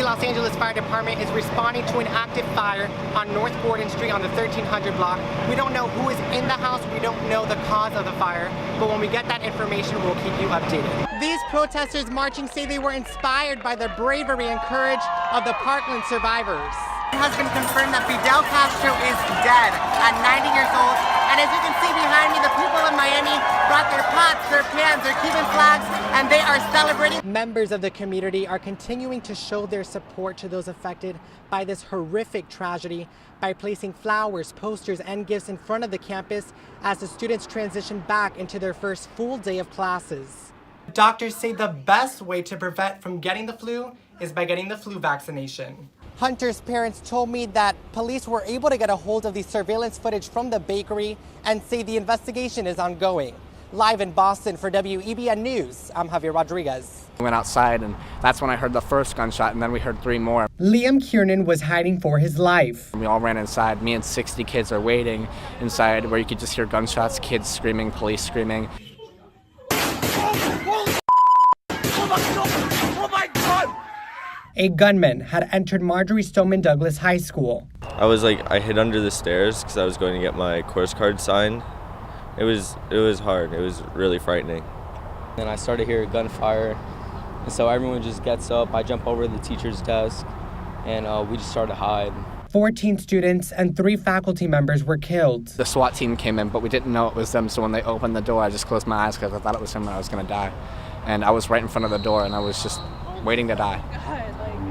Los Angeles Fire Department is responding to an active fire on North Gordon Street on the 1300 block. We don't know who is in the house, we don't know the cause of the fire, but when we get that information, we'll keep you updated. These protesters marching say they were inspired by the bravery and courage of the Parkland survivors. It has been confirmed that Fidel Castro is dead at 90 years old. And as you can see behind me, the people of Miami brought their pots, their pans, their Cuban flags, and they are celebrating. Members of the community are continuing to show their support to those affected by this horrific tragedy by placing flowers, posters, and gifts in front of the campus as the students transition back into their first full day of classes. Doctors say the best way to prevent from getting the flu is by getting the flu vaccination. Hunter's parents told me that police were able to get a hold of the surveillance footage from the bakery and say the investigation is ongoing. Live in Boston for WEBN News, I'm Javier Rodriguez. We went outside and that's when I heard the first gunshot and then we heard 3 more. Liam Kiernan was hiding for his life. We all ran inside. Me and 60 kids are waiting inside where you could just hear gunshots, kids screaming, police screaming. A gunman had entered Marjory Stoneman Douglas High School. I hid under the stairs because I was going to get my course card signed. It was hard. It was really frightening. Then I started hearing gunfire, and so everyone just gets up. I jump over to the teacher's desk, and we just started to hide. 14 students and 3 faculty members were killed. The SWAT team came in, but we didn't know it was them, so when they opened the door, I just closed my eyes because I thought it was him and I was going to die. And I was right in front of the door, and I was just waiting to die.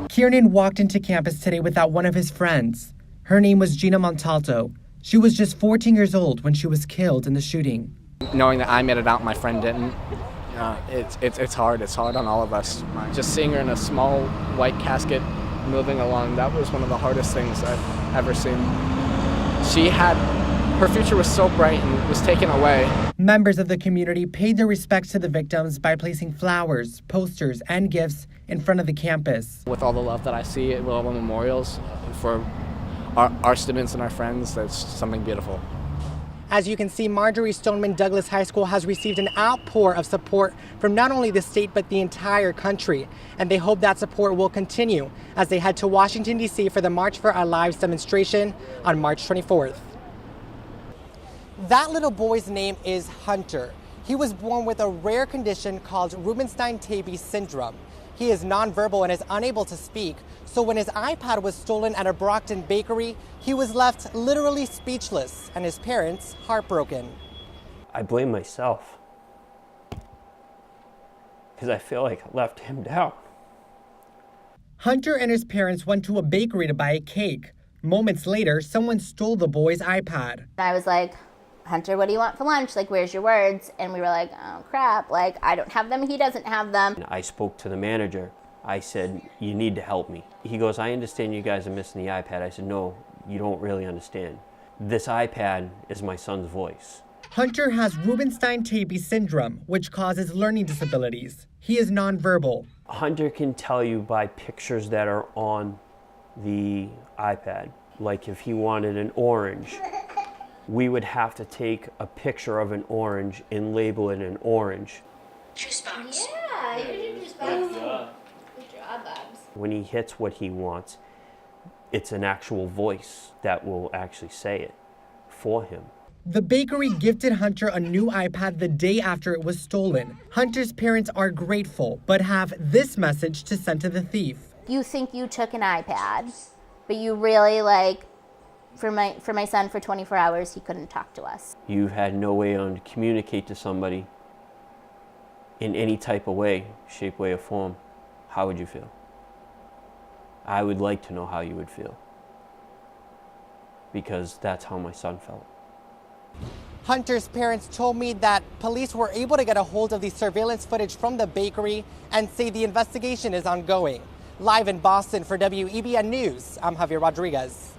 Kiernan walked into campus today without one of his friends. Her name was Gina Montalto. She was just 14 years old when she was killed in the shooting. Knowing that I made it out and my friend didn't, it's hard. It's hard on all of us. Just seeing her in a small white casket moving along, that was one of the hardest things I've ever seen. Her future was so bright and was taken away. Members of the community paid their respects to the victims by placing flowers, posters, and gifts in front of the campus. With all the love that I see at all the memorials for our students and our friends, that's something beautiful. As you can see, Marjory Stoneman Douglas High School has received an outpour of support from not only the state but the entire country. And they hope that support will continue as they head to Washington, D.C. for the March for Our Lives demonstration on March 24th. That little boy's name is Hunter. He was born with a rare condition called Rubinstein-Taybi syndrome. He is nonverbal and is unable to speak, so when his iPad was stolen at a Brockton bakery, he was left literally speechless and his parents heartbroken. I blame myself because I feel like I left him down. Hunter and his parents went to a bakery to buy a cake. Moments later, someone stole the boy's iPad. I was like, Hunter, what do you want for lunch? Like, where's your words? And we were like, oh crap, like I don't have them, he doesn't have them. I spoke to the manager. I said, you need to help me. He goes, I understand you guys are missing the iPad. I said, no, you don't really understand. This iPad is my son's voice. Hunter has Rubinstein-Taybi syndrome, which causes learning disabilities. He is nonverbal. Hunter can tell you by pictures that are on the iPad. Like if he wanted an orange, we would have to take a picture of an orange and label it an orange. Juice box. Yeah, you did juice box. Good job, Babs. When he hits what he wants, it's an actual voice that will actually say it for him. The bakery gifted Hunter a new iPad the day after it was stolen. Hunter's parents are grateful, but have this message to send to the thief. You think you took an iPad, but you really for my son for 24 hours, he couldn't talk to us. You had no way to communicate to somebody in any type of way, shape, way, or form. How would you feel? I would like to know how you would feel, because that's how my son felt. Hunter's parents told me that police were able to get a hold of the surveillance footage from the bakery and say the investigation is ongoing. Live in Boston for WEBN News, I'm Javier Rodriguez.